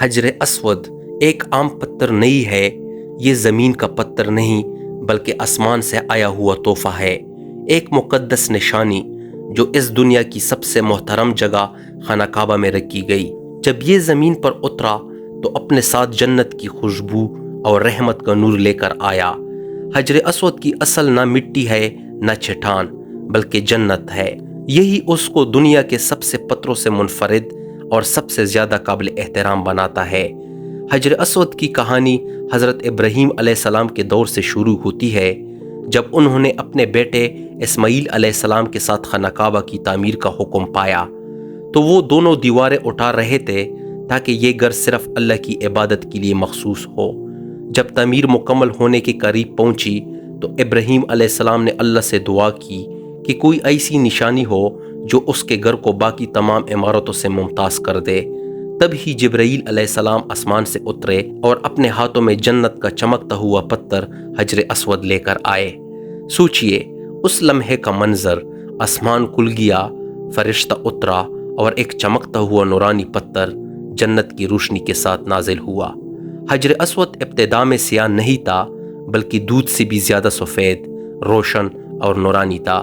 حجر اسود ایک عام پتھر نہیں ہے، یہ زمین کا پتھر نہیں بلکہ آسمان سے آیا ہوا تحفہ ہے، ایک مقدس نشانی جو اس دنیا کی سب سے محترم جگہ خانہ کعبہ میں رکھی گئی۔ جب یہ زمین پر اترا تو اپنے ساتھ جنت کی خوشبو اور رحمت کا نور لے کر آیا۔ حجر اسود کی اصل نہ مٹی ہے نہ چٹان بلکہ جنت ہے، یہی اس کو دنیا کے سب سے پتھروں سے منفرد اور سب سے زیادہ قابل احترام بناتا ہے۔ حجر اسود کی کہانی حضرت ابراہیم علیہ السلام کے دور سے شروع ہوتی ہے، جب انہوں نے اپنے بیٹے اسماعیل علیہ السلام کے ساتھ خانہ کعبہ کی تعمیر کا حکم پایا تو وہ دونوں دیواریں اٹھا رہے تھے تاکہ یہ گھر صرف اللہ کی عبادت کے لیے مخصوص ہو۔ جب تعمیر مکمل ہونے کے قریب پہنچی تو ابراہیم علیہ السلام نے اللہ سے دعا کی کہ کوئی ایسی نشانی ہو جو اس کے گھر کو باقی تمام عمارتوں سے ممتاز کر دے۔ تب ہی جبرائیل علیہ السلام آسمان سے اترے اور اپنے ہاتھوں میں جنت کا چمکتا ہوا پتھر حجر اسود لے کر آئے۔ سوچئے اس لمحے کا منظر، آسمان کھل گیا، فرشتہ اترا اور ایک چمکتا ہوا نورانی پتھر جنت کی روشنی کے ساتھ نازل ہوا۔ حجر اسود ابتدا میں سیاہ نہیں تھا بلکہ دودھ سے بھی زیادہ سفید، روشن اور نورانی تھا۔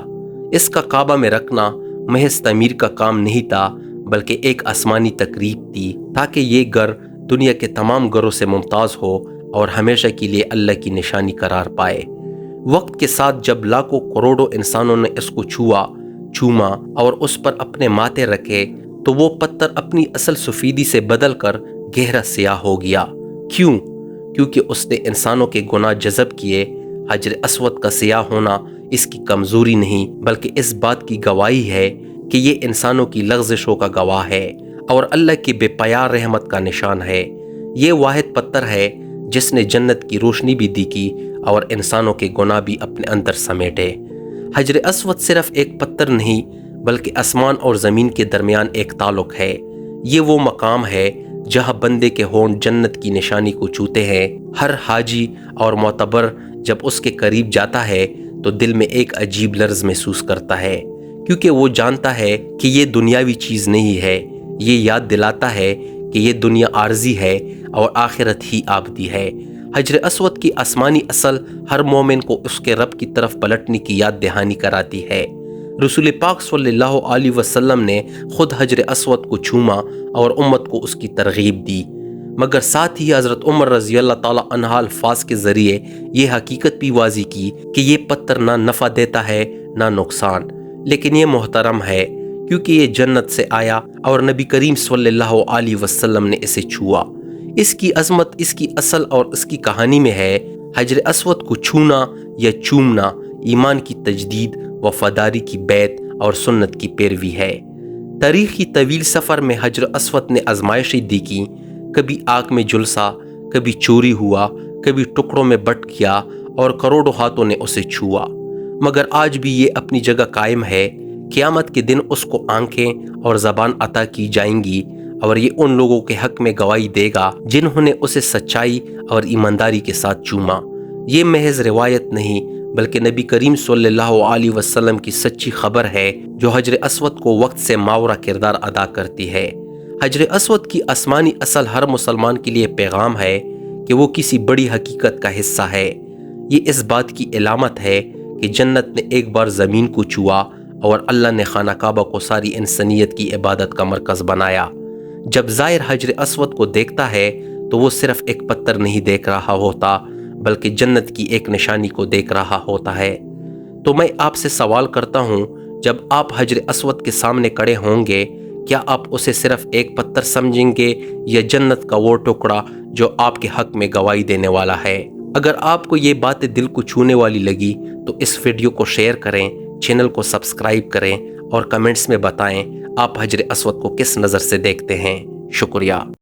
اس کا کعبہ میں رکھنا محض تعمیر کا کام نہیں تھا بلکہ ایک آسمانی تقریب تھی تاکہ یہ گھر دنیا کے تمام گھروں سے ممتاز ہو اور ہمیشہ کے لیے اللہ کی نشانی قرار پائے۔ وقت کے ساتھ جب لاکھوں کروڑوں انسانوں نے اس کو چوما اور اس پر اپنے ماتھے رکھے تو وہ پتھر اپنی اصل سفیدی سے بدل کر گہرا سیاہ ہو گیا۔ کیوں؟ کیونکہ اس نے انسانوں کے گناہ جذب کیے۔ حجر اسود کا سیاہ ہونا اس کی کمزوری نہیں بلکہ اس بات کی گواہی ہے کہ یہ انسانوں کی لغزشوں کا گواہ ہے اور اللہ کی بے پایہ رحمت کا نشان ہے۔ یہ واحد پتھر ہے جس نے جنت کی روشنی بھی دیکھی اور انسانوں کے گناہ بھی اپنے اندر سمیٹے۔ حجر اسود صرف ایک پتھر نہیں بلکہ آسمان اور زمین کے درمیان ایک تعلق ہے۔ یہ وہ مقام ہے جہاں بندے کے ہونٹ جنت کی نشانی کو چھوتے ہیں۔ ہر حاجی اور معتبر جب اس کے قریب جاتا ہے تو دل میں ایک عجیب لرز محسوس کرتا ہے، کیونکہ وہ جانتا ہے کہ یہ دنیاوی چیز نہیں ہے۔ یہ یاد دلاتا ہے کہ یہ دنیا عارضی ہے اور آخرت ہی ابدی ہے۔ حجر اسود کی آسمانی اصل ہر مومن کو اس کے رب کی طرف پلٹنے کی یاد دہانی کراتی ہے۔ رسول پاک صلی اللہ علیہ وسلم نے خود حجر اسود کو چوما اور امت کو اس کی ترغیب دی، مگر ساتھ ہی حضرت عمر رضی اللہ تعالی عنہ الفاظ کے ذریعے یہ حقیقت بھی واضح کی کہ یہ پتھر نہ نفع دیتا ہے نہ نقصان، لیکن یہ محترم ہے کیونکہ یہ جنت سے آیا اور نبی کریم صلی اللہ علیہ وسلم نے اسے چھوا۔ اس کی عظمت اس کی اصل اور اس کی کہانی میں ہے۔ حجر اسود کو چھونا یا چومنا ایمان کی تجدید، وفاداری کی بیعت اور سنت کی پیروی ہے۔ تاریخی طویل سفر میں حجر اسود نے آزمائشیں دیکھی، کبھی آگ میں جھلسا، کبھی چوری ہوا، کبھی ٹکڑوں میں بٹ گیا اور کروڑوں ہاتھوں نے اسے چھوا، مگر آج بھی یہ اپنی جگہ قائم ہے۔ قیامت کے دن اس کو آنکھیں اور زبان عطا کی جائیں گی اور یہ ان لوگوں کے حق میں گواہی دے گا جنہوں نے اسے سچائی اور ایمانداری کے ساتھ چوما۔ یہ محض روایت نہیں بلکہ نبی کریم صلی اللہ علیہ وسلم کی سچی خبر ہے جو حجر اسود کو وقت سے ماورا کردار ادا کرتی ہے۔ حجر اسود کی آسمانی اصل ہر مسلمان کے لیے پیغام ہے کہ وہ کسی بڑی حقیقت کا حصہ ہے۔ یہ اس بات کی علامت ہے کہ جنت نے ایک بار زمین کو چھوا اور اللہ نے خانہ کعبہ کو ساری انسانیت کی عبادت کا مرکز بنایا۔ جب زائر حجر اسود کو دیکھتا ہے تو وہ صرف ایک پتھر نہیں دیکھ رہا ہوتا بلکہ جنت کی ایک نشانی کو دیکھ رہا ہوتا ہے۔ تو میں آپ سے سوال کرتا ہوں، جب آپ حجر اسود کے سامنے کھڑے ہوں گے کیا آپ اسے صرف ایک پتھر سمجھیں گے یا جنت کا وہ ٹکڑا جو آپ کے حق میں گواہی دینے والا ہے؟ اگر آپ کو یہ باتیں دل کو چھونے والی لگی تو اس ویڈیو کو شیئر کریں، چینل کو سبسکرائب کریں اور کمنٹس میں بتائیں آپ حجر اسود کو کس نظر سے دیکھتے ہیں۔ شکریہ۔